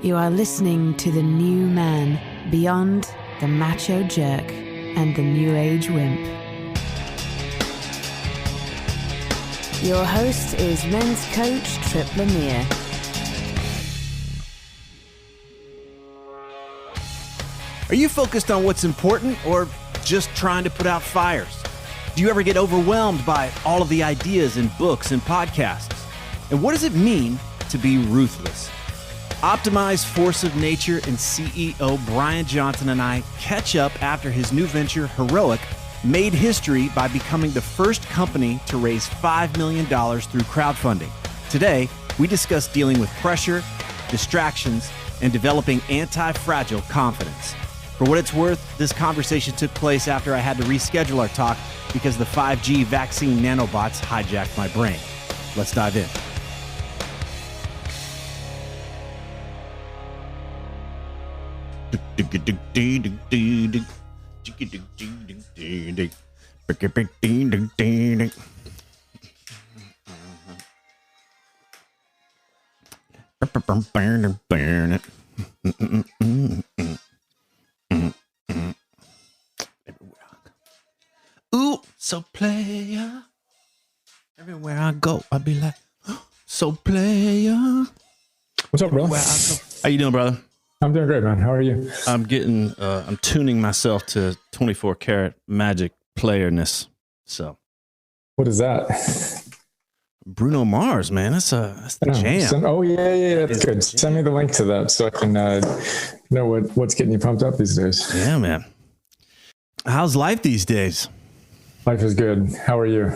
You are listening to the new man beyond the Macho Jerk and the new Age Wimp. Your host is men's coach Tripp Lanier. Are you focused on what's important or just trying to put out fires? Do you ever get overwhelmed by all of the ideas and books and podcasts? And what does it mean to be ruthless? Optimized Force of Nature and CEO Brian Johnson and I catch up after his new venture, Heroic, made history by becoming the first company to raise $5 million through crowdfunding. Today, we discuss dealing with pressure, distractions, and developing anti-fragile confidence. For what it's worth, this conversation took place after I had to reschedule our talk because the 5G vaccine nanobots hijacked my brain. Let's dive in. Ooh, so player. Everywhere I go, I be like, so player. What's up, bro? How you doing, brother? I'm doing great, man. How are you? I'm tuning myself to 24 karat magic playerness. So, what is that? Bruno Mars, man. That's the jam. Yeah. That's good. Send me the link to that so I can know what's getting you pumped up these days. Yeah, man. How's life these days? Life is good. How are you?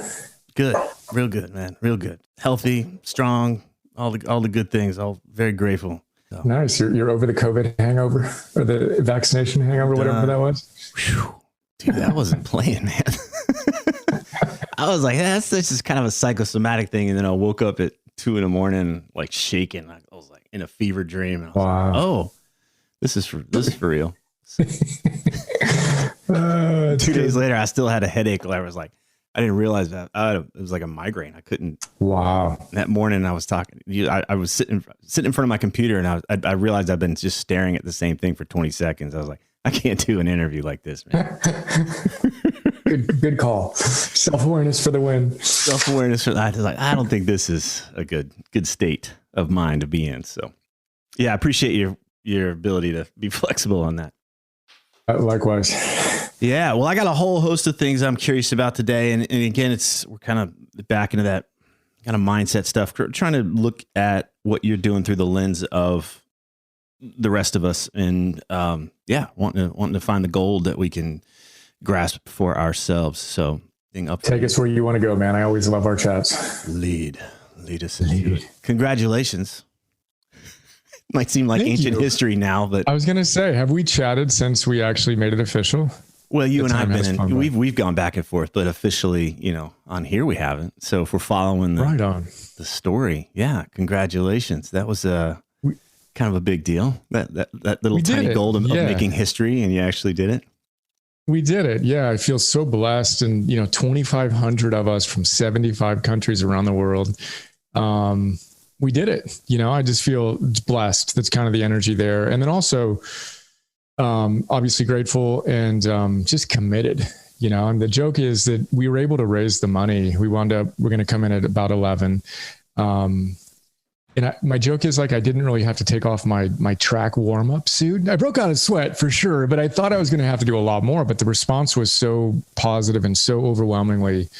Good. Real good, man. Real good. Healthy, strong, all the good things. All very grateful. So. Nice. You're over the COVID hangover or the vaccination hangover, whatever that was. Whew. Dude, that wasn't playing, man. I was like, that's just kind of a psychosomatic thing. And then I woke up at 2 a.m, like shaking. I was like in a fever dream. And I was like, oh, this is for real. 2 days later, I still had a headache. I was like, I didn't realize that it was like a migraine. I couldn't. Wow. That morning I was talking. I was sitting in front of my computer, and I realized I've been just staring at the same thing for 20 seconds. I was like, I can't do an interview like this, man. Good call. Self-awareness for the win. Self-awareness for that. I don't think this is a good state of mind to be in. So, yeah, I appreciate your ability to be flexible on that. Likewise. Yeah, well, I got a whole host of things I'm curious about today. And again, we're kind of back into that kind of mindset stuff, trying to look at what you're doing through the lens of the rest of us. And wanting to find the gold that we can grasp for ourselves. So take us where you want to go, man. I always love our chats. Lead us. Congratulations. Might seem like ancient history now, but I was going to say, have we chatted since we actually made it official? Well, you and I have we've gone back and forth, but officially, on here we haven't. So if we're following the story, yeah, congratulations. That was kind of a big deal. That little tiny goal of making history, and you actually did it. We did it. Yeah, I feel so blessed, and 2,500 of us from 75 countries around the world. We did it. I just feel blessed. That's kind of the energy there. And then also, obviously grateful and just committed, and the joke is that we were able to raise the money. We're going to come in at about 11. And my joke is I didn't really have to take off my track warm-up suit. I broke out in sweat for sure, but I thought I was going to have to do a lot more. But the response was so positive and so overwhelmingly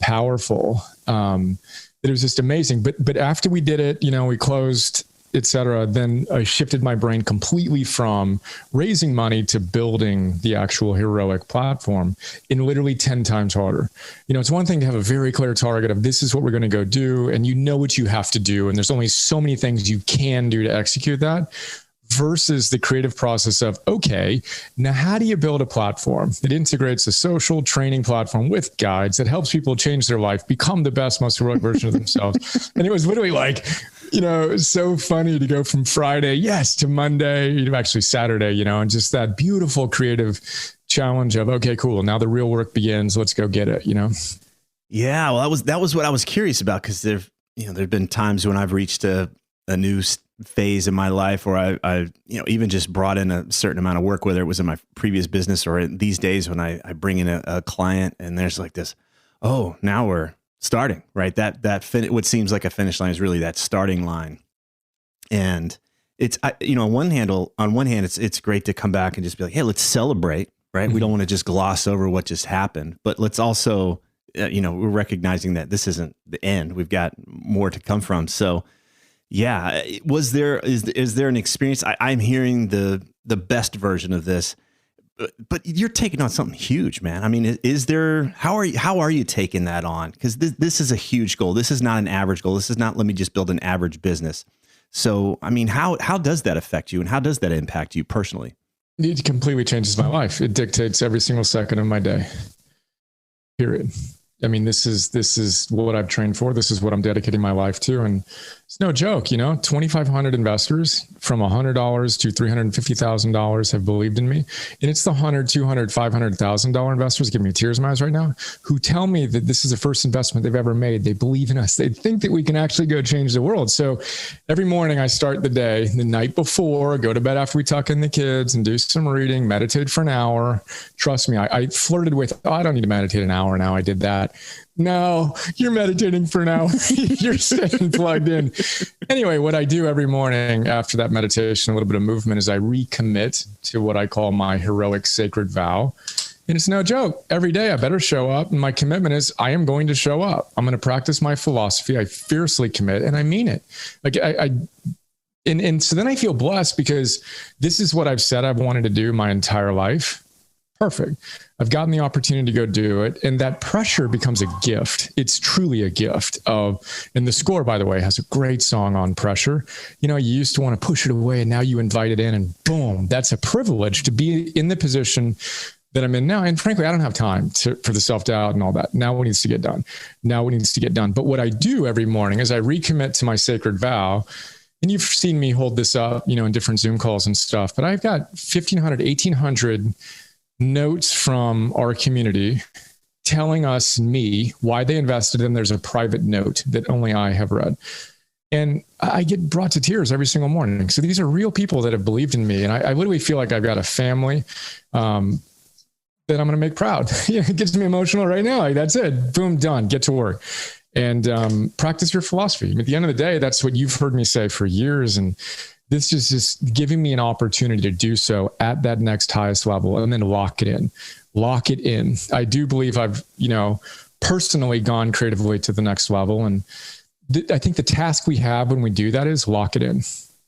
powerful. It was just amazing. But after we did it, we closed, et cetera, then I shifted my brain completely from raising money to building the actual Heroic platform in literally 10 times harder. It's one thing to have a very clear target of this is what we're going to go do, and what you have to do. And there's only so many things you can do to execute that. Versus the creative process of, okay, now how do you build a platform that integrates a social training platform with guides that helps people change their life, become the best, most heroic version of themselves? And it was literally so funny to go from Friday, to Monday, actually Saturday, and just that beautiful creative challenge of, okay, cool. Now the real work begins. Let's go get it, Yeah. Well, that was what I was curious about. Cause there've been times when I've reached a a new phase in my life, or I even just brought in a certain amount of work, whether it was in my previous business or in these days when I bring in a client and there's like this, oh, now we're starting, right? What seems like a finish line is really that starting line. And it's, on one hand, it's great to come back and just be like, hey, let's celebrate, right? Mm-hmm. We don't want to just gloss over what just happened, but let's also, we're recognizing that this isn't the end. We've got more to come from. So yeah, is there an experience? I'm hearing the best version of this, but you're taking on something huge, man. I mean, how are you taking that on? Because this is a huge goal. This is not an average goal. This is not, let me just build an average business. So, I mean, how does that affect you, and how does that impact you personally? It completely changes my life. It dictates every single second of my day. Period. I mean, this is what I've trained for. This is what I'm dedicating my life to. And it's no joke, 2,500 investors from $100 to $350,000 have believed in me. And it's the $100, $200, $500,000 investors, giving me tears in my eyes right now, who tell me that this is the first investment they've ever made. They believe in us. They think that we can actually go change the world. So every morning I start the day, the night before, go to bed after we tuck in the kids and do some reading, meditate for an hour. Trust me, I flirted with, I don't need to meditate an hour now. I did that. No, you're meditating for an hour. You're staying plugged in. Anyway, what I do every morning after that meditation, a little bit of movement, is I recommit to what I call my heroic sacred vow. And it's no joke. Every day I better show up. And my commitment is I am going to show up. I'm going to practice my philosophy. I fiercely commit, and I mean it. Like and so then I feel blessed, because this is what I've said I've wanted to do my entire life. Perfect. I've gotten the opportunity to go do it. And that pressure becomes a gift. It's truly a gift and the Score, by the way, has a great song on pressure. You used to want to push it away, and now you invite it in, and boom, that's a privilege to be in the position that I'm in now. And frankly, I don't have time for the self-doubt and all that. Now what needs to get done? But what I do every morning is I recommit to my sacred vow. And you've seen me hold this up, in different Zoom calls and stuff, but I've got 1,500, 1,800 notes from our community telling us, me, why they invested in. There's a private note that only I have read. And I get brought to tears every single morning. So these are real people that have believed in me. And I literally feel like I've got a family that I'm going to make proud. It gets me emotional right now. Like, that's it. Boom, done. Get to work. And practice your philosophy. At the end of the day, that's what you've heard me say for years. And this is just giving me an opportunity to do so at that next highest level, and then lock it in. I do believe I've, personally gone creatively to the next level. And I think the task we have when we do that is lock it in.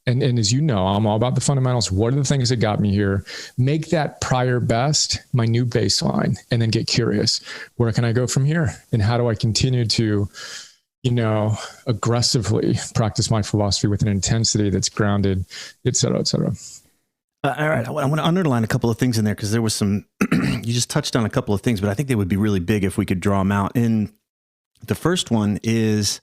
And as you know, I'm all about the fundamentals. What are the things that got me here? Make that prior best my new baseline, and then get curious. Where can I go from here? And how do I continue to aggressively practice my philosophy with an intensity that's grounded, et cetera, et cetera. All right. I want to underline a couple of things in there, because there was some, you just touched on a couple of things, but I think they would be really big if we could draw them out. And the first one is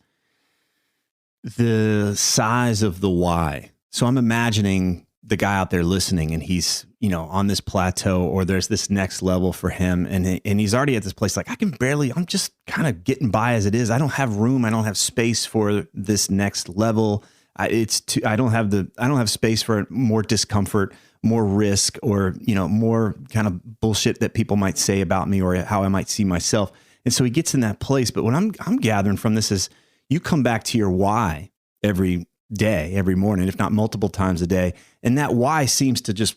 the size of the why. So I'm imagining the guy out there listening, and he's, on this plateau, or there's this next level for him. And he's already at this place, like, I'm just kind of getting by as it is. I don't have room. I don't have space for this next level. I don't have space for more discomfort, more risk, or, more kind of bullshit that people might say about me, or how I might see myself. And so he gets in that place. But what I'm gathering from this is, you come back to your why every day, every morning, if not multiple times a day. And that why seems to just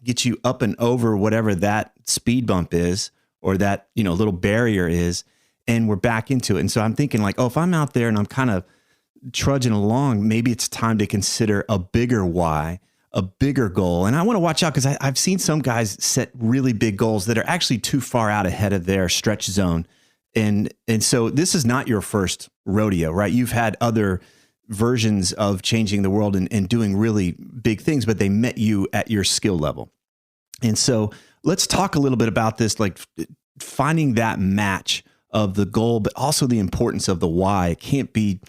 get you up and over whatever that speed bump is, or that, little barrier is. And we're back into it. And so I'm thinking, like, if I'm out there and I'm kind of trudging along, maybe it's time to consider a bigger why, a bigger goal. And I want to watch out, because I've seen some guys set really big goals that are actually too far out ahead of their stretch zone. And so this is not your first rodeo, right? You've had other versions of changing the world and doing really big things, but they met you at your skill level. And so let's talk a little bit about this, like finding that match of the goal, but also the importance of the why. It can't be,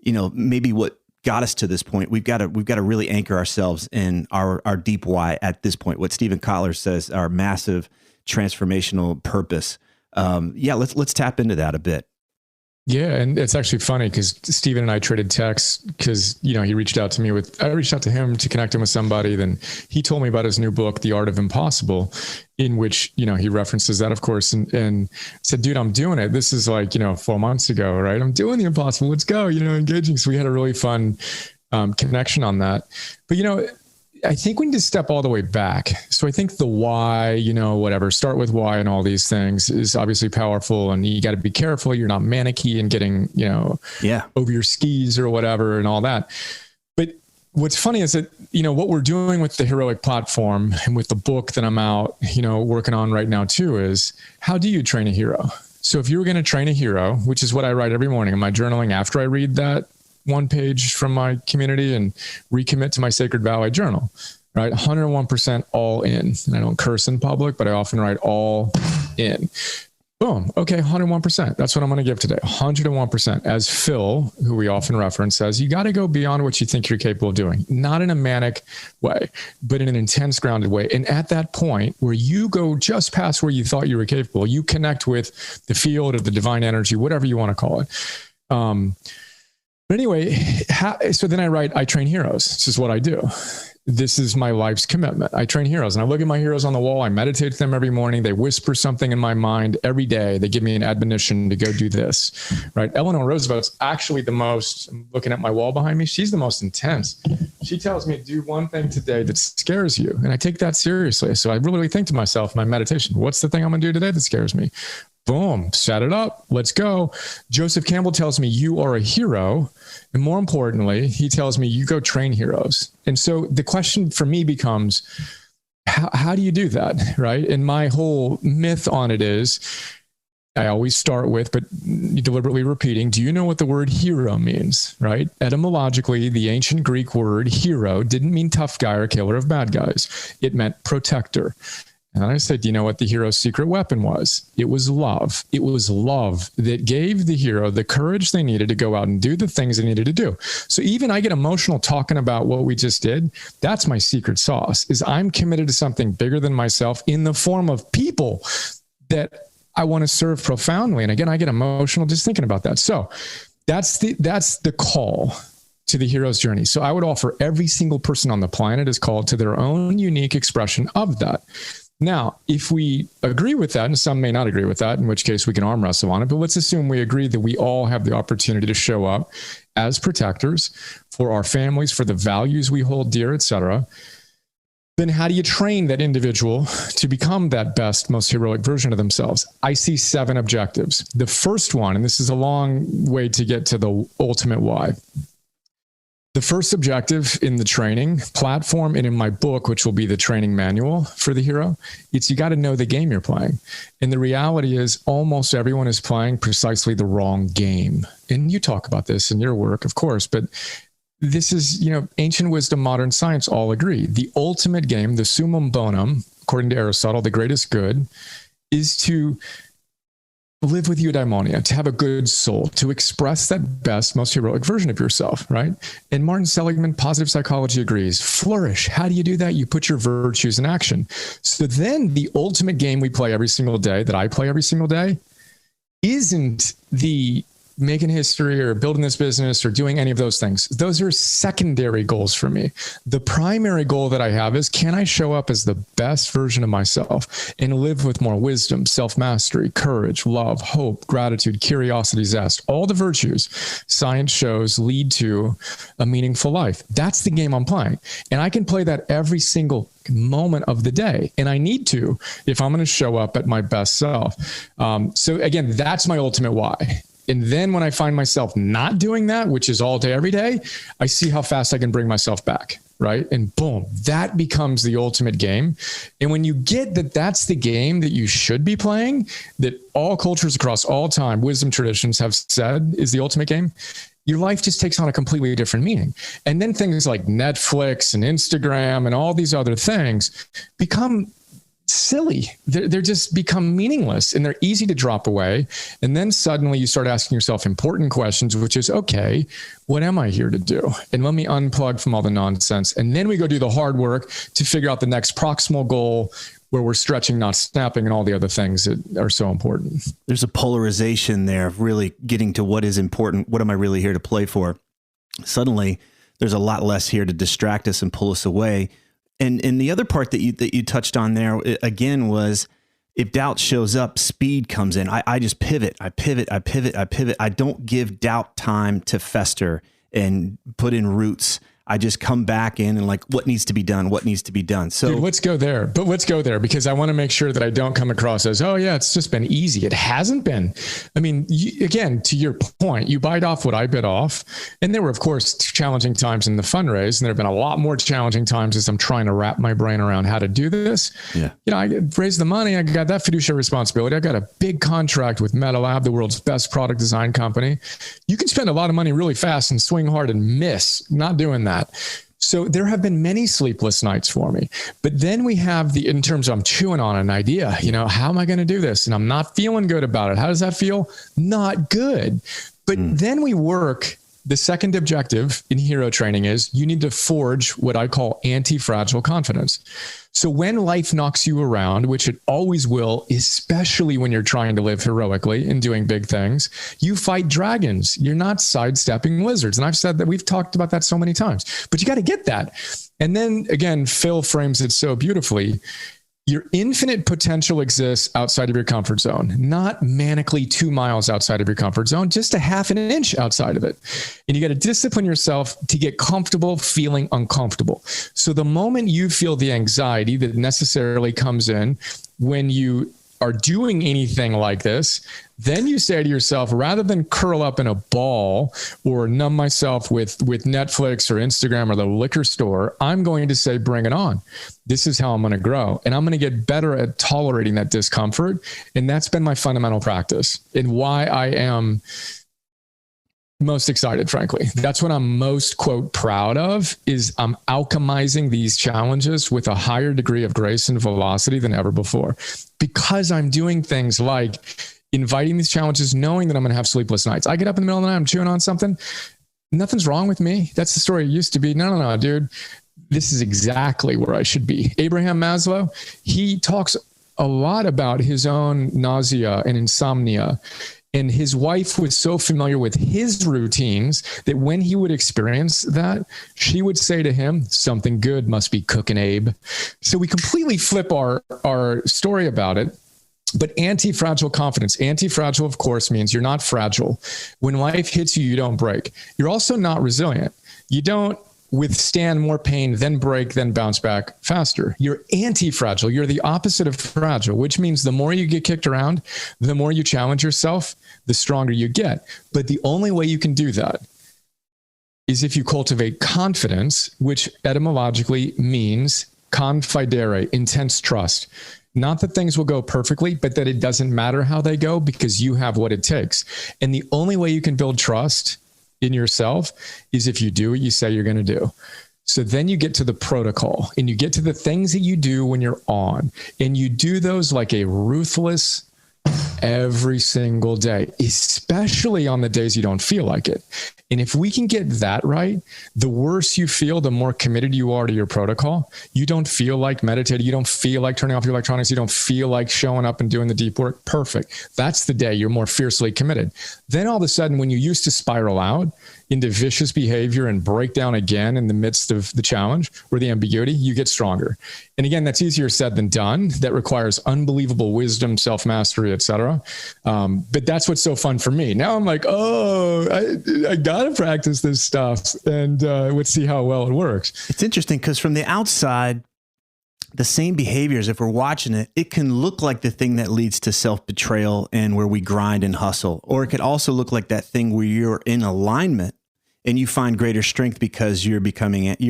maybe what got us to this point. We've got to really anchor ourselves in our deep why at this point. What Stephen Kotler says, our massive transformational purpose. Let's tap into that a bit. Yeah. And it's actually funny because Steven and I traded texts because, he reached out to me I reached out to him to connect him with somebody. Then he told me about his new book, The Art of Impossible, in which, he references that, of course, and said, dude, I'm doing it. This is 4 months ago, right? I'm doing the impossible. Let's go, engaging. So we had a really fun connection on that. But, I think we need to step all the way back. So I think the why, whatever, start with why and all these things is obviously powerful, and you got to be careful. You're not manicky and getting, over your skis or whatever and all that. But what's funny is that, what we're doing with the heroic platform and with the book that I'm out, working on right now too, is how do you train a hero? So if you were going to train a hero, which is what I write every morning in my journaling after I read that one page from my community and recommit to my sacred vow, I journal, right? 101% all in. And I don't curse in public, but I often write all in. Boom. Okay. 101%. That's what I'm going to give today. 101%. As Phil, who we often reference, says, you got to go beyond what you think you're capable of doing, not in a manic way, but in an intense, grounded way. And at that point where you go just past where you thought you were capable, you connect with the field or the divine energy, whatever you want to call it. But anyway, so then I train heroes. This is what I do. This is my life's commitment. I train heroes, and I look at my heroes on the wall. I meditate to them every morning. They whisper something in my mind every day. They give me an admonition to go do this, right? Eleanor Roosevelt's actually I'm looking at my wall behind me. She's the most intense. She tells me, do one thing today that scares you. And I take that seriously. So I really think to myself, my meditation, what's the thing I'm going to do today that scares me? Boom, set it up. Let's go. Joseph Campbell tells me you are a hero. And more importantly, he tells me you go train heroes. And so the question for me becomes, how do you do that? Right. And my whole myth on it is, I always start with, but deliberately repeating, do you know what the word hero means? Right. Etymologically, the ancient Greek word hero didn't mean tough guy or killer of bad guys. It meant protector. And then I said, do you know what the hero's secret weapon was? It was love. It was love that gave the hero the courage they needed to go out and do the things they needed to do. So even I get emotional talking about what we just did. That's my secret sauce, is I'm committed to something bigger than myself in the form of people that I want to serve profoundly. And again, I get emotional just thinking about that. So that's the call to the hero's journey. So I would offer every single person on the planet is called to their own unique expression of that. Now, if we agree with that, and some may not agree with that, in which case we can arm wrestle on it, but let's assume we agree that we all have the opportunity to show up as protectors for our families, for the values we hold dear, etc. Then how do you train that individual to become that best, most heroic version of themselves? I see 7 objectives. The first one, and this is a long way to get to the ultimate why. The first objective in the training platform and in my book, which will be the training manual for the hero, it's you got to know the game you're playing. And the reality is almost everyone is playing precisely the wrong game. And you talk about this in your work, of course, but this is, ancient wisdom, modern science all agree. The ultimate game, the summum bonum, according to Aristotle, the greatest good, is to live with eudaimonia, to have a good soul, to express that best, most heroic version of yourself, right? And Martin Seligman, positive psychology, agrees. Flourish. How do you do that? You put your virtues in action. So then the ultimate game we play every single day, that I play every single day, isn't the making history or building this business or doing any of those things. Those are secondary goals for me. The primary goal that I have is, can I show up as the best version of myself and live with more wisdom, self-mastery, courage, love, hope, gratitude, curiosity, zest, all the virtues science shows lead to a meaningful life. That's the game I'm playing. And I can play that every single moment of the day. And I need to, if I'm going to show up at my best self. So again, that's my ultimate why. And then when I find myself not doing that, which is all day, every day, I see how fast I can bring myself back, right? And boom, that becomes the ultimate game. And when you get that that's the game that you should be playing, that all cultures across all time, wisdom traditions have said is the ultimate game, your life just takes on a completely different meaning. And then things like Netflix and Instagram and all these other things become silly. They're just become meaningless and they're easy to drop away. And then suddenly you start asking yourself important questions, which is, okay, what am I here to do? And let me unplug from all the nonsense. And then we go do the hard work to figure out the next proximal goal where we're stretching, not snapping, and all the other things that are so important. There's a polarization there of really getting to what is important. What am I really here to play for? Suddenly, there's a lot less here to distract us and pull us away. And the other part that you touched on there, again, was if doubt shows up, speed comes in. I just pivot. I pivot. I don't give doubt time to fester and put in roots. I just come back in and like, what needs to be done? What needs to be done? So dude, let's go there. But let's go there because I want to make sure that I don't come across as, oh yeah, it's just been easy. It hasn't been. I mean, again, to your point, you bite off what I bit off. And there were, of course, challenging times in the fundraise. And there have been a lot more challenging times as I'm trying to wrap my brain around how to do this. Yeah. You know, I raised the money. I got that fiduciary responsibility. I got a big contract with MetaLab, the world's best product design company. You can spend a lot of money really fast and swing hard and miss. Not doing that. So there have been many sleepless nights for me, but then we have in terms of I'm chewing on an idea, you know, how am I going to do this? And I'm not feeling good about it. How does that feel? Not good. But then we work. The second objective in hero training is you need to forge what I call anti-fragile confidence. So when life knocks you around, which it always will, especially when you're trying to live heroically and doing big things, you fight dragons. You're not sidestepping lizards. And I've said that, we've talked about that so many times, but you got to get that. And then again, Phil frames it so beautifully. Your infinite potential exists outside of your comfort zone, not manically 2 miles outside of your comfort zone, just a half an inch outside of it. And you got to discipline yourself to get comfortable feeling uncomfortable. So the moment you feel the anxiety that necessarily comes in when you are doing anything like this, then you say to yourself, rather than curl up in a ball or numb myself with Netflix or Instagram or the liquor store, I'm going to say, bring it on. This is how I'm going to grow. And I'm going to get better at tolerating that discomfort. And that's been my fundamental practice and why I am most excited, frankly. That's what I'm most, quote, proud of, is I'm alchemizing these challenges with a higher degree of grace and velocity than ever before, because I'm doing things like inviting these challenges, knowing that I'm going to have sleepless nights. I get up in the middle of the night, I'm chewing on something. Nothing's wrong with me. That's the story it used to be. No, dude. This is exactly where I should be. Abraham Maslow, he talks a lot about his own nausea and insomnia. And his wife was so familiar with his routines that when he would experience that, she would say to him, something good must be cooking, Abe. So we completely flip our story about it. But anti-fragile confidence. Anti-fragile, of course, means you're not fragile. When life hits you, you don't break. You're also not resilient. You don't withstand more pain, then break, then bounce back faster. You're anti-fragile. You're the opposite of fragile, which means the more you get kicked around, the more you challenge yourself, the stronger you get. But the only way you can do that is if you cultivate confidence, which etymologically means confidere, intense trust. Not that things will go perfectly, but that it doesn't matter how they go because you have what it takes. And the only way you can build trust in yourself is if you do what you say you're going to do. So then you get to the protocol and you get to the things that you do when you're on, and you do those like a ruthless every single day, especially on the days you don't feel like it. And if we can get that right, the worse you feel, the more committed you are to your protocol. You don't feel like meditating. You don't feel like turning off your electronics. You don't feel like showing up and doing the deep work. Perfect. That's the day you're more fiercely committed. Then all of a sudden, when you used to spiral out into vicious behavior and break down again in the midst of the challenge or the ambiguity, you get stronger. And again, that's easier said than done. That requires unbelievable wisdom, self-mastery, etc. But that's what's so fun for me. Now I'm like, I got to practice this stuff and let's see how well it works. It's interesting because from the outside, the same behaviors, if we're watching it, it can look like the thing that leads to self-betrayal and where we grind and hustle. Or it could also look like that thing where you're in alignment and you find greater strength because you're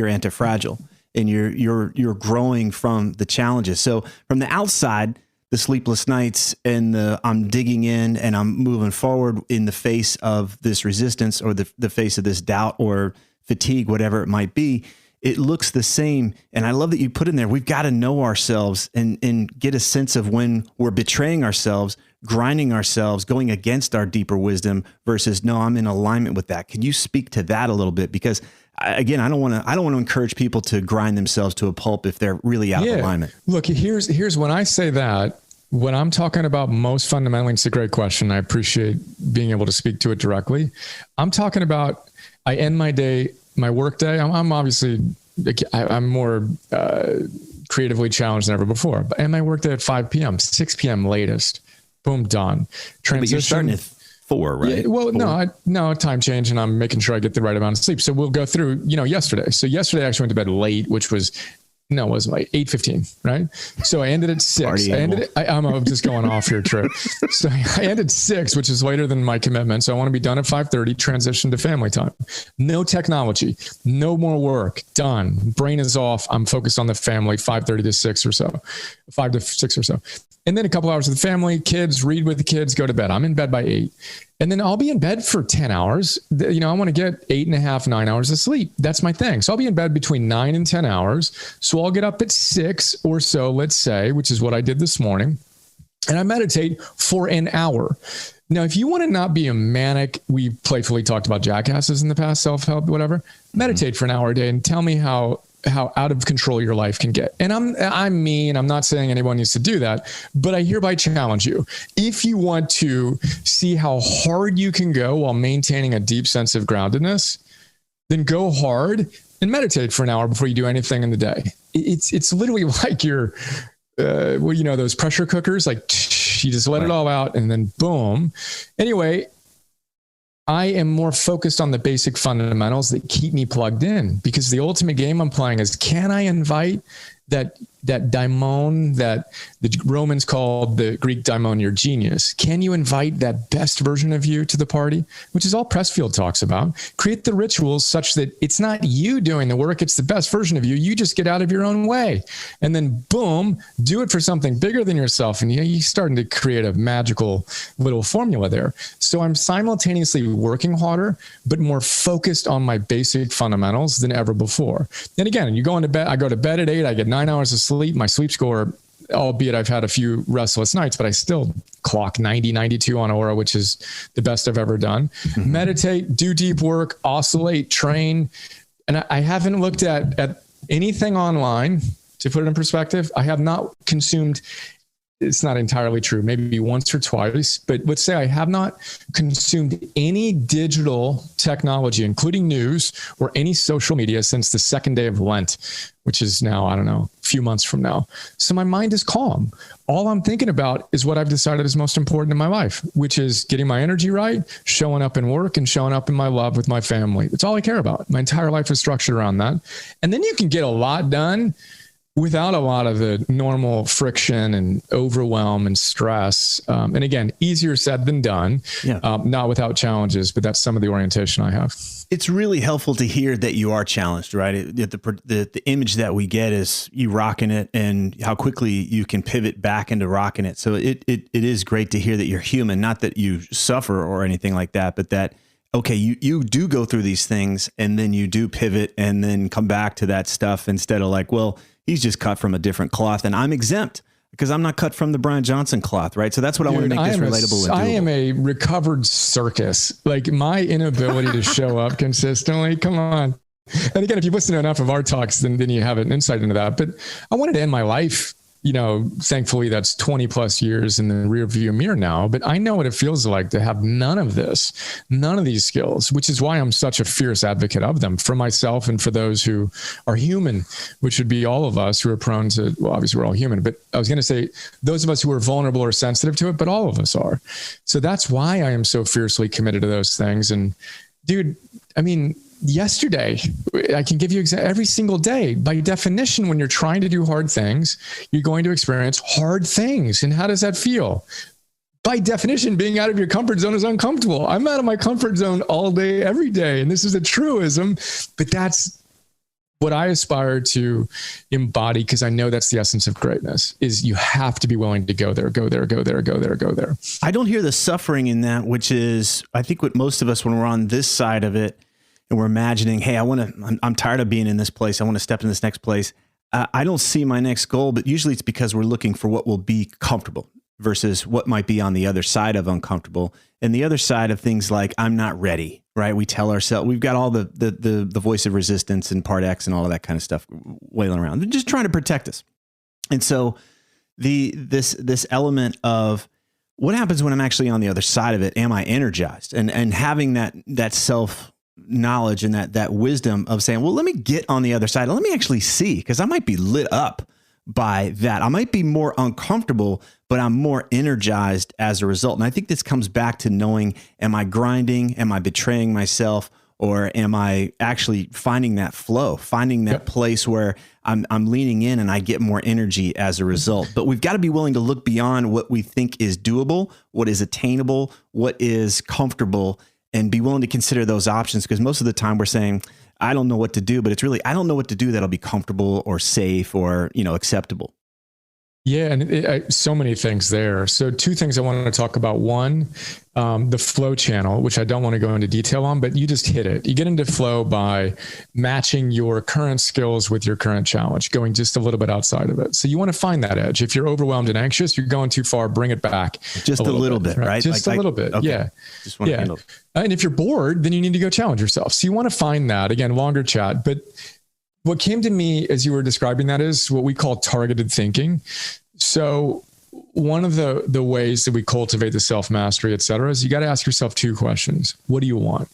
anti-fragile and you're growing from the challenges. So from the outside, the sleepless nights and I'm digging in and I'm moving forward in the face of this resistance or the face of this doubt or fatigue, whatever it might be. it looks the same. And I love that you put in there, we've got to know ourselves and get a sense of when we're betraying ourselves, grinding ourselves, going against our deeper wisdom versus, no, I'm in alignment with that. Can you speak to that a little bit? Because again, I don't want to encourage people to grind themselves to a pulp if they're really out of alignment. Look, here's when I say that, when I'm talking about most fundamentally, it's a great question. I appreciate being able to speak to it directly. I'm talking about, I end my day, my work day. I'm obviously, I'm more creatively challenged than ever before, but I end my work day at 5 p.m., 6 p.m. latest. Boom, done. Transition. But you're starting at 4, right? Yeah, well, 4. No, time change, and I'm making sure I get the right amount of sleep. So we'll go through, yesterday. So yesterday I actually went to bed late, which was, it wasn't like 8:15, right? So I ended at 6. I'm just going off here, Tripp. So I ended 6, which is later than my commitment. So I want to be done at 5:30, transition to family time. No technology, no more work, done. Brain is off. I'm focused on the family, 5:30 to 6 or so, 5 to 6 or so. And then a couple hours with the family, kids, read with the kids, go to bed. I'm in bed by 8. And then I'll be in bed for 10 hours. I want to get 8.5, 9 hours of sleep. That's my thing. So I'll be in bed between 9 and 10 hours. So I'll get up at 6 or so, let's say, which is what I did this morning. And I meditate for an hour. Now, if you want to not be a manic, we playfully talked about jackasses in the past, self-help, whatever, meditate for an hour a day and tell me how out of control your life can get. And I'm not saying anyone needs to do that, but I hereby challenge you. If you want to see how hard you can go while maintaining a deep sense of groundedness, then go hard and meditate for an hour before you do anything in the day. It's literally like your, those pressure cookers, like you just let it all out and then boom. Anyway, I am more focused on the basic fundamentals that keep me plugged in, because the ultimate game I'm playing is, can I invite that daimon that the Romans called the Greek daimon, your genius? Can you invite that best version of you to the party, which is all Pressfield talks about? Create the rituals such that it's not you doing the work, it's the best version of you. You just get out of your own way. And then boom, do it for something bigger than yourself. And you're starting to create a magical little formula there. So I'm simultaneously working harder, but more focused on my basic fundamentals than ever before. And again, you go into bed, I go to bed at 8, I get 9 hours of sleep. My sleep score, albeit I've had a few restless nights, but I still clock 90, 92 on Aura, which is the best I've ever done. Mm-hmm. Meditate, do deep work, oscillate, train. And I haven't looked at anything online, to put it in perspective. I have not consumed, it's not entirely true, maybe once or twice, but let's say I have not consumed any digital technology, including news or any social media, since the second day of Lent, which is now, I don't know, a few months from now. So my mind is calm. All I'm thinking about is what I've decided is most important in my life, which is getting my energy right, showing up in work, and showing up in my love with my family. That's all I care about. My entire life is structured around that. And then you can get a lot done without a lot of the normal friction and overwhelm and stress. And again, easier said than done, not without challenges, but that's some of the orientation I have. It's really helpful to hear that you are challenged, right? The image that we get is you rocking it and how quickly you can pivot back into rocking it. So it is great to hear that you're human, not that you suffer or anything like that, but that, okay, you do go through these things and then you do pivot and then come back to that stuff instead of like, well, he's just cut from a different cloth and I'm exempt because I'm not cut from the Brian Johnson cloth, right? So that's what I want to make this relatable and doable. I am a recovered circus. Like my inability to show up consistently, come on. And again, if you listen to enough of our talks, then you have an insight into that. But I wanted to end my life, thankfully that's 20 plus years in the rear view mirror now, but I know what it feels like to have none of these skills, which is why I'm such a fierce advocate of them for myself and for those who are human, which would be all of us who are prone to, well, obviously we're all human, but I was going to say those of us who are vulnerable or sensitive to it, but all of us are. So that's why I am so fiercely committed to those things. And dude, I mean, yesterday, I can give you every single day. By definition, when you're trying to do hard things, you're going to experience hard things. And how does that feel? By definition, being out of your comfort zone is uncomfortable. I'm out of my comfort zone all day, every day. And this is a truism, but that's what I aspire to embody, because I know that's the essence of greatness, is you have to be willing to go there, go there, go there, go there, go there. I don't hear the suffering in that, which is, I think what most of us, when we're on this side of it, and we're imagining, hey, I'm tired of being in this place. I want to step in this next place. I don't see my next goal, but usually it's because we're looking for what will be comfortable versus what might be on the other side of uncomfortable. And the other side of things like, I'm not ready, right? We tell ourselves, we've got all the voice of resistance and part X and all of that kind of stuff wailing around. They're just trying to protect us. And so this element of what happens when I'm actually on the other side of it? Am I energized? And having that self knowledge and that wisdom of saying, well, let me get on the other side and let me actually see, because I might be lit up by that. I might be more uncomfortable, but I'm more energized as a result. And I think this comes back to knowing, am I grinding? Am I betraying myself? Or am I actually finding that flow, finding that place where I'm leaning in and I get more energy as a result? But we've got to be willing to look beyond what we think is doable, what is attainable, what is comfortable, and be willing to consider those options. Because most of the time we're saying, I don't know what to do, but it's really, I don't know what to do that'll be comfortable or safe or, acceptable. Yeah. And so many things there. So two things I wanted to talk about. One, the flow channel, which I don't want to go into detail on, but you just hit it. You get into flow by matching your current skills with your current challenge, going just a little bit outside of it. So you want to find that edge. If you're overwhelmed and anxious, you're going too far, bring it back. Just a little bit, right? Just a little bit. Okay. Yeah. Just want to handle. And if you're bored, then you need to go challenge yourself. So you want to find that. Again, longer chat. But what came to me as you were describing that is what we call targeted thinking. So one of the ways that we cultivate the self-mastery, et cetera, is you got to ask yourself two questions. What do you want?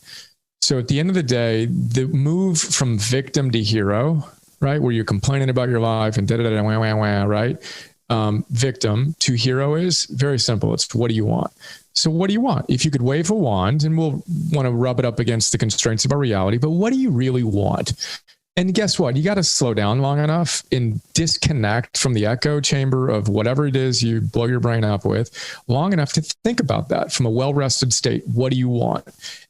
So at the end of the day, the move from victim to hero, right? Where you're complaining about your life and da-da-da-da, wah, wah, wah, right? Victim to hero is very simple. It's what do you want? So what do you want? If you could wave a wand, and we'll want to rub it up against the constraints of our reality, but what do you really want? And guess what? You got to slow down long enough and disconnect from the echo chamber of whatever it is you blow your brain up with long enough to think about that from a well-rested state. What do you want?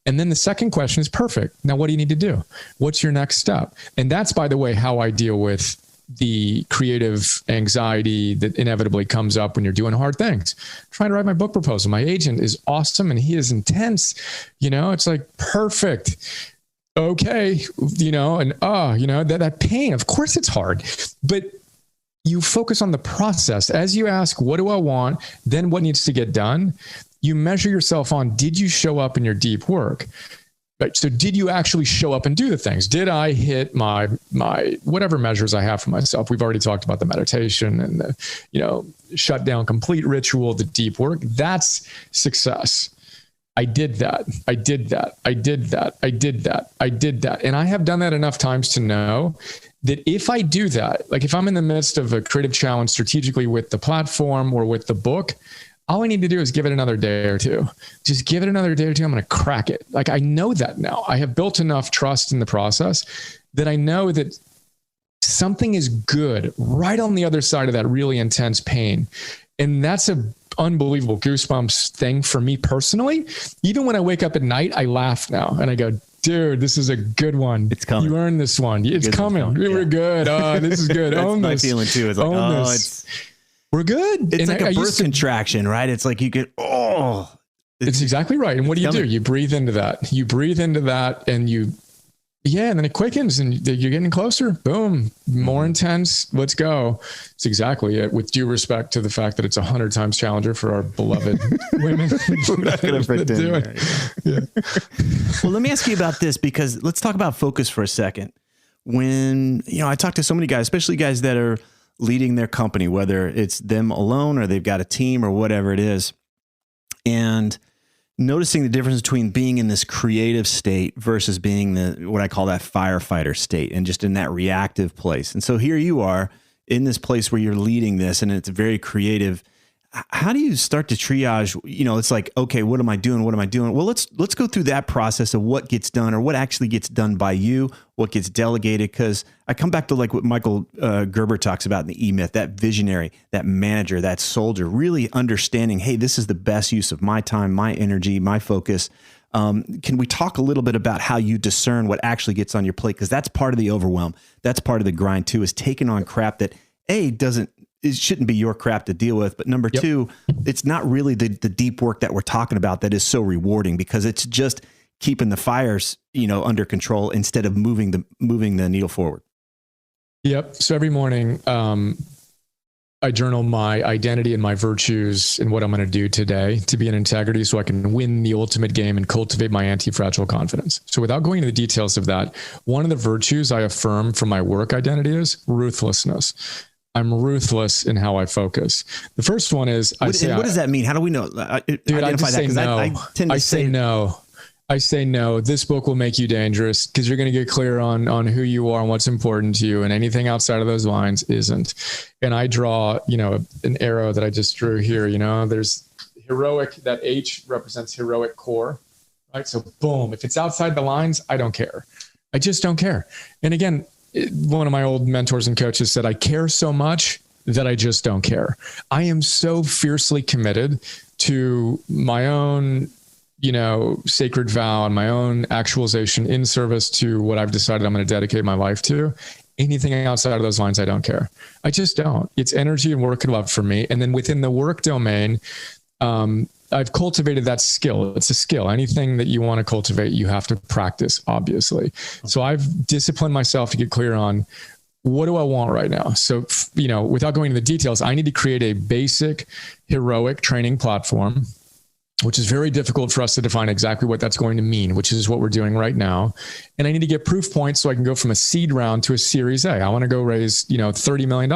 And then the second question is perfect. Now, what do you need to do? What's your next step? And that's, by the way, how I deal with the creative anxiety that inevitably comes up when you're doing hard things. I'm trying to write my book proposal. My agent is awesome and he is intense. It's like perfect. Okay, and that pain, of course it's hard, but you focus on the process. As you ask, what do I want? Then what needs to get done? You measure yourself on, did you show up in your deep work? Right. So did you actually show up and do the things? Did I hit my whatever measures I have for myself? We've already talked about the meditation and the, shut down complete ritual, the deep work. That's success. I did that. I did that. I did that. I did that. I did that. And I have done that enough times to know that if I do that, like if I'm in the midst of a creative challenge strategically with the platform or with the book, all I need to do is give it another day or two. Just give it another day or two. I'm going to crack it. Like I know that now. I have built enough trust in the process that I know that something is good right on the other side of that really intense pain. And that's a unbelievable goosebumps thing for me personally. Even when I wake up at night, I laugh now and I go, dude, this is a good one. It's coming. You earned this one. It's coming. We're good. Oh, this is good. That's my feeling too. It's like, we're good. It's like a birth contraction, right? It's like you get, it's exactly right. And what do? You breathe into that. You breathe into that and and then it quickens and you're getting closer. Boom. More intense. Let's go. It's exactly it. With due respect to the fact that it's 100 times challenger for our beloved women. We're not going to pretend. Yeah. Well, let me ask you about this, because let's talk about focus for a second. When, I talk to so many guys, especially guys that are leading their company, whether it's them alone or they've got a team or whatever it is, and noticing the difference between being in this creative state versus being what I call that firefighter state and just in that reactive place. And so here you are in this place where you're leading this and it's very creative. How do you start to triage? It's like, okay, what am I doing? What am I doing? Well, let's go through that process of what gets done or what actually gets done by you, what gets delegated. Because I come back to like what Michael Gerber talks about in the E-Myth, that visionary, that manager, that soldier, really understanding, hey, this is the best use of my time, my energy, my focus. Can we talk a little bit about how you discern what actually gets on your plate? Because that's part of the overwhelm. That's part of the grind too, is taking on crap that it shouldn't be your crap to deal with. But number two, it's not really the deep work that we're talking about that is so rewarding, because it's just keeping the fires, under control instead of moving the needle forward. Yep. So every morning, I journal my identity and my virtues and what I'm going to do today to be in integrity so I can win the ultimate game and cultivate my anti-fragile confidence. So without going into the details of that, one of the virtues I affirm from my work identity is ruthlessness. I'm ruthless in how I focus. The first one is, what does that mean? How do we know? Dude, I just say no. I say no. I say no. This book will make you dangerous because you're going to get clear on who you are and what's important to you, and anything outside of those lines isn't. And I draw, an arrow that I just drew here. There's heroic. That H represents heroic core, right? So boom, if it's outside the lines, I don't care. I just don't care. And again, one of my old mentors and coaches said, I care so much that I just don't care. I am so fiercely committed to my own sacred vow and my own actualization in service to what I've decided I'm going to dedicate my life to. Anything outside of those lines, I don't care. I just don't. It's energy and work and love for me. And then within the work domain, I've cultivated that skill. It's a skill. Anything that you want to cultivate, you have to practice, obviously. So I've disciplined myself to get clear on what do I want right now? So, without going into the details, I need to create a basic heroic training platform, which is very difficult for us to define exactly what that's going to mean, which is what we're doing right now. And I need to get proof points so I can go from a seed round to a Series A. I want to go raise, $30 million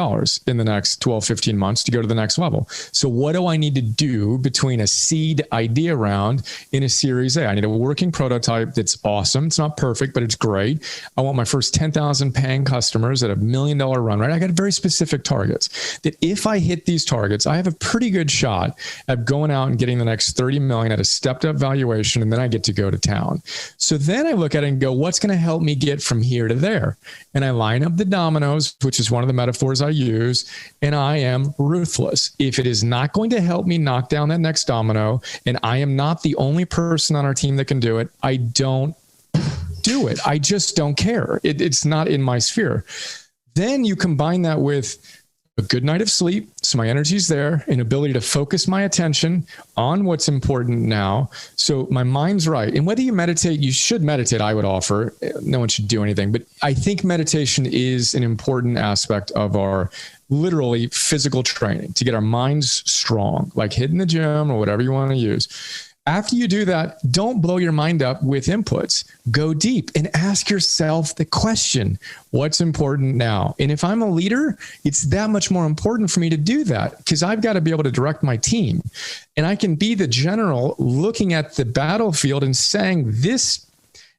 in the next 12, 15 months to go to the next level. So what do I need to do between a seed idea round and a Series A? I need a working prototype that's awesome. It's not perfect, but it's great. I want my first 10,000 paying customers at $1 million run, right? I got very specific targets that if I hit these targets, I have a pretty good shot at going out and getting the next 30 million at a stepped up valuation. And then I get to go to town. So then I look at it and go, what's going to help me get from here to there? And I line up the dominoes, which is one of the metaphors I use. And I am ruthless. If it is not going to help me knock down that next domino, and I am not the only person on our team that can do it, I don't do it. I just don't care. It's not in my sphere. Then you combine that with a good night of sleep, so my energy's there, an ability to focus my attention on what's important now. So my mind's right. And whether you meditate, you should meditate, I would offer. No one should do anything. But I think meditation is an important aspect of our literally physical training to get our minds strong, like hitting the gym or whatever you want to use. After you do that, don't blow your mind up with inputs. Go deep and ask yourself the question, what's important now? And if I'm a leader, it's that much more important for me to do that because I've got to be able to direct my team. And I can be the general looking at the battlefield and saying, this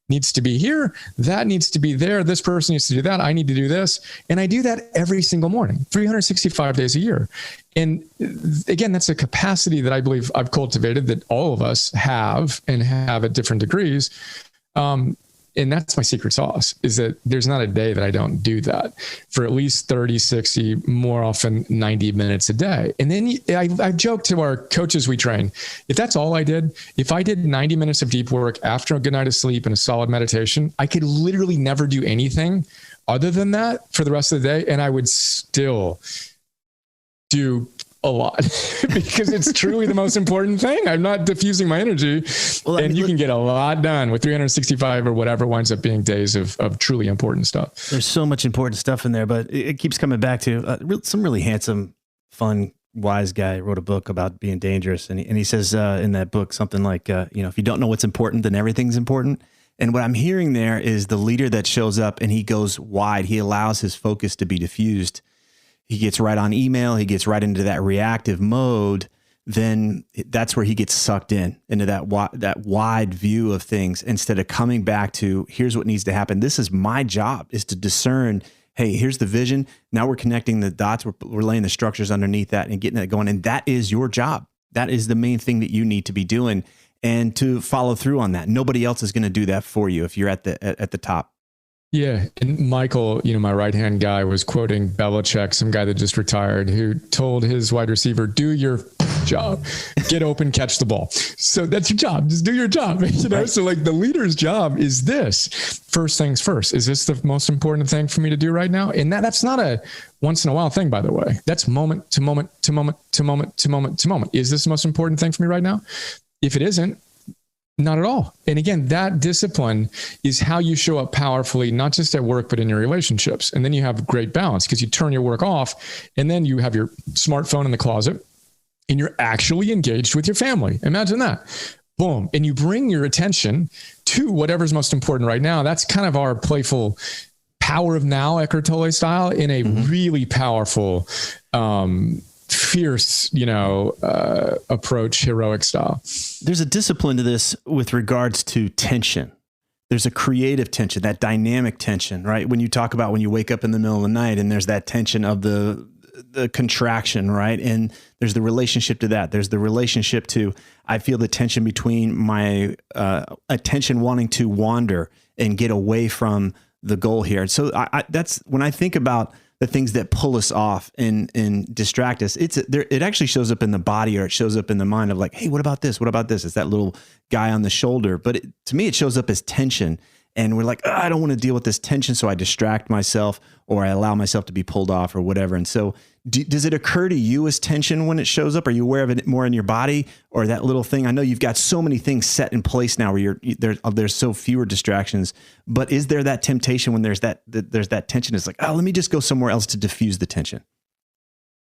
needs to be here, that needs to be there, this person needs to do that, I need to do this. And I do that every single morning, 365 days a year. And again, that's a capacity that I believe I've cultivated that all of us have and have at different degrees. And that's my secret sauce, is that there's not a day that I don't do that for at least 30, 60, more often 90 minutes a day. And then I joke to our coaches we train, if that's all I did, if I did 90 minutes of deep work after a good night of sleep and a solid meditation, I could literally never do anything other than that for the rest of the day. And I would still do a lot because it's truly the most important thing. I'm not diffusing my energy. And you can get a lot done with 365 or whatever winds up being days of truly important stuff. There's so mumuch important stuff in there, but it keeps coming back to some really handsome, fun, wise guy wrote a book about being dangerous. And he says in that book, something like, if you don't know what's important, then everything's important. And what I'm hearing there is the leader that shows up and he goes wide. He allows his focus to be diffused. He gets right on email, he gets right into that reactive mode, then that's where he gets sucked into that wide view of things instead of coming back to, here's what needs to happen. This is my job, is to discern, hey, here's the vision. Now we're connecting the dots. We're laying the structures underneath that and getting that going. And that is your job. That is the main thing that you need to be doing and to follow through on that. Nobody else is going to do that for you if you're at the top. Yeah. And Michael, my right-hand guy, was quoting Belichick, some guy that just retired, who told his wide receiver, do your job, get open, catch the ball. So that's your job. Just do your job. Right. So like the leader's job is this. First things first. Is this the most important thing for me to do right now? And that's not a once in a while thing, by the way. That's moment to moment to moment to moment to moment to moment. Is this the most important thing for me right now? If it isn't, Not at all. And again, that discipline is how you show up powerfully, not just at work, but in your relationships. And then you have great balance because you turn your work off and then you have your smartphone in the closet and you're actually engaged with your family. Imagine that. Boom. And you bring your attention to whatever's most important right now. That's kind of our playful power of now, Eckhart Tolle style, in a really powerful, fierce, approach, heroic style. There's a discipline to this with regards to tension. There's a creative tension, that dynamic tension, right? When you talk about when you wake up in the middle of the night and there's that tension of the contraction, right? And there's the relationship to that. There's the relationship to, I feel the tension between my attention wanting to wander and get away from the goal here. So that's when I think about the things that pull us off and distract us. It actually shows up in the body, or it shows up in the mind of like, hey, what about this? What about this? It's that little guy on the shoulder. But to me, it shows up as tension. And we're like, I don't want to deal with this tension. So I distract myself, or I allow myself to be pulled off, or whatever. And so does it occur to you as tension when it shows up? Are you aware of it more in your body, or that little thing? I know you've got so many things set in place now where there's so fewer distractions, but is there that temptation when there's that tension? It's like, oh, let me just go somewhere else to diffuse the tension.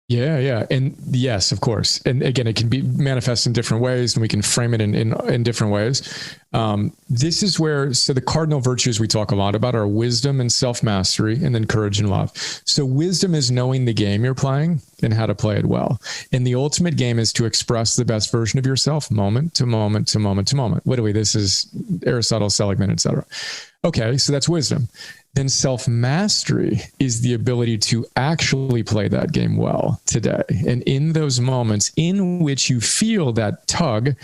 Yeah. And yes, of course. And again, it can be manifest in different ways, and we can frame it in different ways. This is where, so the cardinal virtues we talk a lot about are wisdom and self-mastery, and then courage and love. So wisdom is knowing the game you're playing and how to play it well. And the ultimate game is to express the best version of yourself moment to moment to moment to moment. Literally, this is Aristotle, Seligman, etc. Okay, so that's wisdom. Then self-mastery is the ability to actually play that game well today. And in those moments in which you feel that tug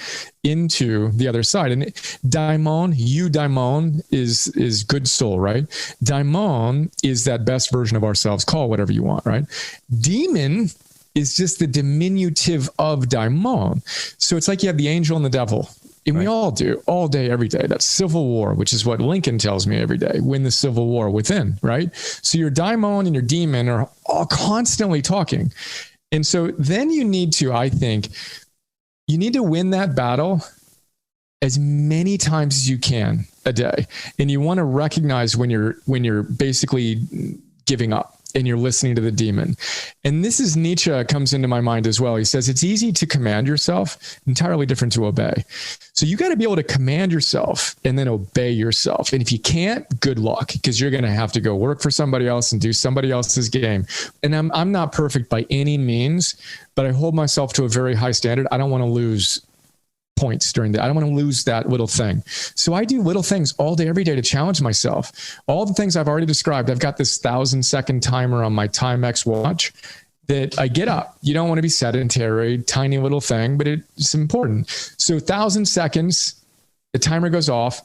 into the other side, and daimon is good soul, right? Daimon is that best version of ourselves, call whatever you want, right? Demon is just the diminutive of daimon. So it's like you have the angel and the devil. And we all do, all day, every day. That's civil war, which is what Lincoln tells me every day. Win the civil war within, right? So your daimon and your demon are all constantly talking. And so then you need to, I think, you need to win that battle as many times as you can a day. And you want to recognize when you're basically giving up and you're listening to the demon. And this is Nietzsche comes into my mind as well. He says, it's easy to command yourself, entirely different to obey. So you got to be able to command yourself and then obey yourself. And if you can't, good luck, because you're going to have to go work for somebody else and do somebody else's game. And I'm not perfect by any means, but I hold myself to a very high standard. I don't want to lose points during that. I don't want to lose that little thing. So I do little things all day, every day to challenge myself. All the things I've already described. I've got this 1,000-second timer on my Timex watch that I get up. You don't want to be sedentary, tiny little thing, but it's important. So 1,000 seconds, the timer goes off.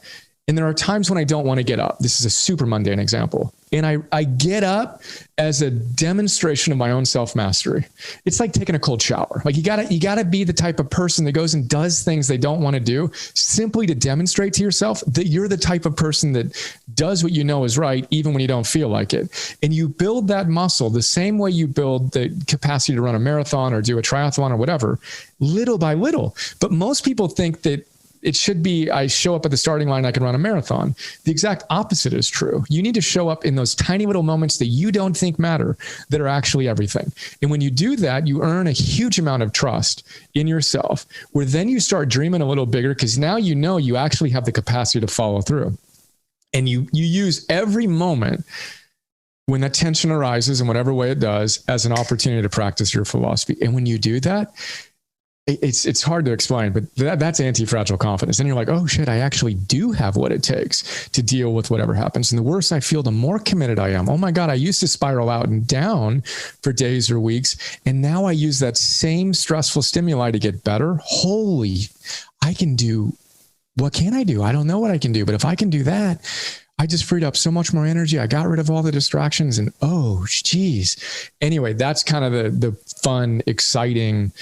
And there are times when I don't want to get up. This is a super mundane example. And I get up as a demonstration of my own self-mastery. It's like taking a cold shower. Like you gotta be the type of person that goes and does things they don't want to do simply to demonstrate to yourself that you're the type of person that does what you know is right, even when you don't feel like it. And you build that muscle the same way you build the capacity to run a marathon or do a triathlon or whatever, little by little. But most people think that it should be, I show up at the starting line, I can run a marathon. The exact opposite is true. You need to show up in those tiny little moments that you don't think matter, that are actually everything. And when you do that, you earn a huge amount of trust in yourself, where then you start dreaming a little bigger, because now you know you actually have the capacity to follow through. And you use every moment when that tension arises in whatever way it does as an opportunity to practice your philosophy. And when you do that, it's hard to explain, but that's anti-fragile confidence. And you're like, oh shit, I actually do have what it takes to deal with whatever happens. And the worse I feel, the more committed I am. Oh my God, I used to spiral out and down for days or weeks. And now I use that same stressful stimuli to get better. Holy, I can do, what can I do? I don't know what I can do, but if I can do that, I just freed up so much more energy. I got rid of all the distractions and oh, geez. Anyway, that's kind of the fun, exciting,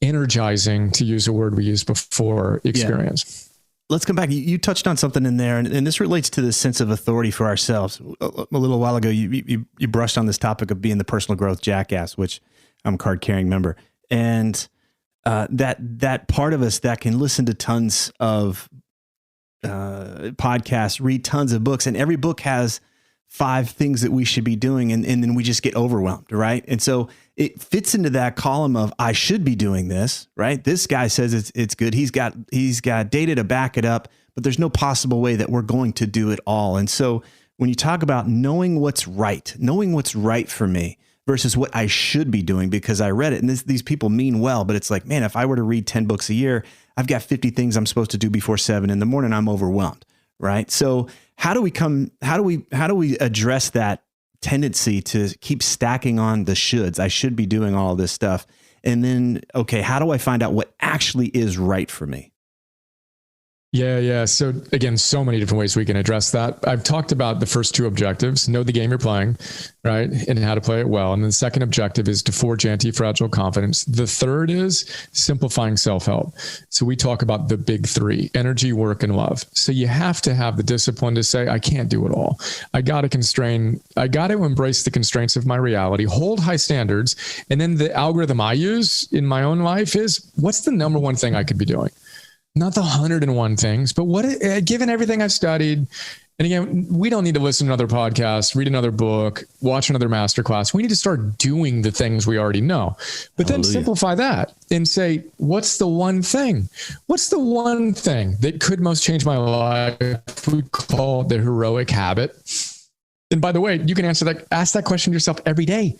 energizing, to use a word we used before, experience. Yeah. Let's come back. You touched on something in there, and this relates to this sense of authority for ourselves. A little while ago, you brushed on this topic of being the personal growth jackass, which I'm a card-carrying member. And that part of us that can listen to tons of podcasts, read tons of books, and every book has 5 things that we should be doing. And then we just get overwhelmed. Right. And so it fits into that column of, I should be doing this, right? This guy says it's good. He's got data to back it up, but there's no possible way that we're going to do it all. And so when you talk about knowing what's right for me versus what I should be doing, because I read it and these people mean well, but it's like, man, if I were to read 10 books a year, I've got 50 things I'm supposed to do before 7 in the morning. I'm overwhelmed. Right. So how do we address that tendency to keep stacking on the shoulds? I should be doing all this stuff. And then, okay, how do I find out what actually is right for me? Yeah. So again, so many different ways we can address that. I've talked about the first 2 objectives: know the game you're playing, right? And how to play it well. And then the second objective is to forge anti-fragile confidence. The third is simplifying self-help. So we talk about the big 3: energy, work, and love. So you have to have the discipline to say, I can't do it all. I got to embrace the constraints of my reality, hold high standards. And then the algorithm I use in my own life is, what's the number one thing I could be doing? Not the 101 things, but given everything I've studied, and again, we don't need to listen to another podcast, read another book, watch another masterclass. We need to start doing the things we already know, but then simplify that and say, what's the one thing? What's the one thing that could most change my life? We call it the heroic habit. And by the way, you can ask that question to yourself every day.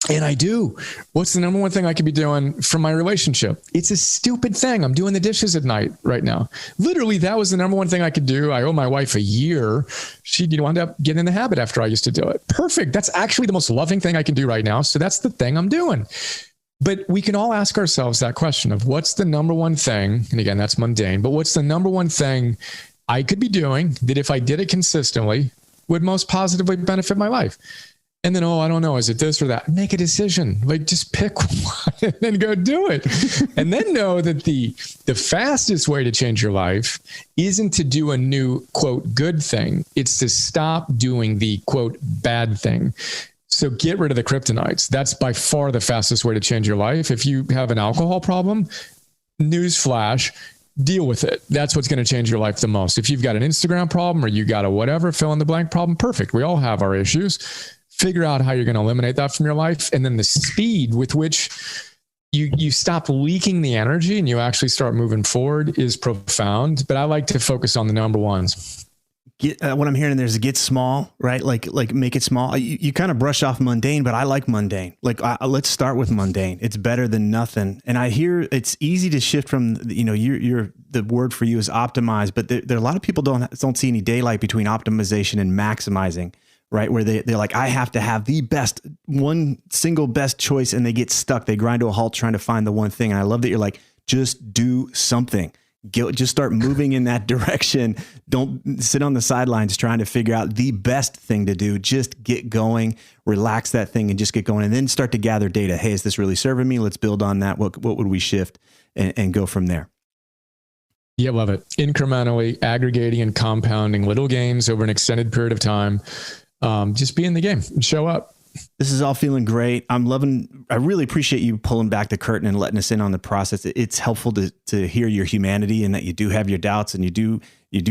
And I do. What's the number one thing I could be doing for my relationship? It's a stupid thing. I'm doing the dishes at night right now. Literally, that was the number one thing I could do. I owe my wife a year. She wound up getting in the habit after I used to do it. Perfect. That's actually the most loving thing I can do right now. So that's the thing I'm doing. But we can all ask ourselves that question of, what's the number one thing? And again, that's mundane, but what's the number one thing I could be doing that if I did it consistently would most positively benefit my life? And then, I don't know, is it this or that? Make a decision. Like, just pick one and then go do it. And then know that the fastest way to change your life isn't to do a new, quote, good thing. It's to stop doing the, quote, bad thing. So get rid of the kryptonites. That's by far the fastest way to change your life. If you have an alcohol problem, newsflash, deal with it. That's what's going to change your life the most. If you've got an Instagram problem or you got a whatever, fill in the blank problem, perfect. We all have our issues. Figure out how you're going to eliminate that from your life. And then the speed with which you stop leaking the energy and you actually start moving forward is profound. But I like to focus on the number ones. What I'm hearing there is get small, right? Like make it small. You kind of brush off mundane, but I like mundane. Let's start with mundane. It's better than nothing. And I hear it's easy to shift from, you're the word for you is optimize, but there are a lot of people don't see any daylight between optimization and maximizing. Right. Where they're like, I have to have the one single best choice, and they get stuck. They grind to a halt trying to find the one thing. And I love that you're like, just do something. Just start moving in that direction. Don't sit on the sidelines trying to figure out the best thing to do. Just get going, relax that thing and just get going, and then start to gather data. Hey, is this really serving me? Let's build on that. What would we shift and go from there? Yeah, love it. Incrementally aggregating and compounding little gains over an extended period of time. Just be in the game and show up. This is all feeling great. I really appreciate you pulling back the curtain and letting us in on the process. It's helpful to hear your humanity and that you do have your doubts and you do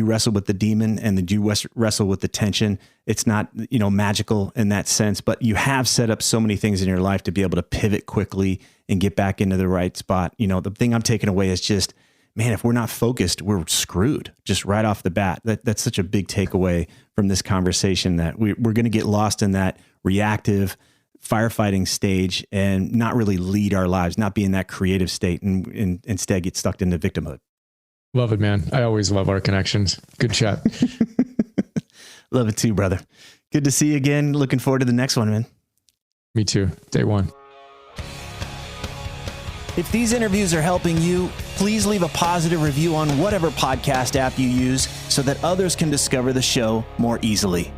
wrestle with the demon and you wrestle with the tension. It's not, magical in that sense, but you have set up so many things in your life to be able to pivot quickly and get back into the right spot. The thing I'm taking away is just, man, if we're not focused, we're screwed just right off the bat. That's such a big takeaway from this conversation, that we're going to get lost in that reactive firefighting stage and not really lead our lives, not be in that creative state, and instead get stuck into victimhood. Love it, man. I always love our connections. Good chat. Love it too, brother. Good to see you again. Looking forward to the next one, man. Me too. Day one. If these interviews are helping you, please leave a positive review on whatever podcast app you use so that others can discover the show more easily.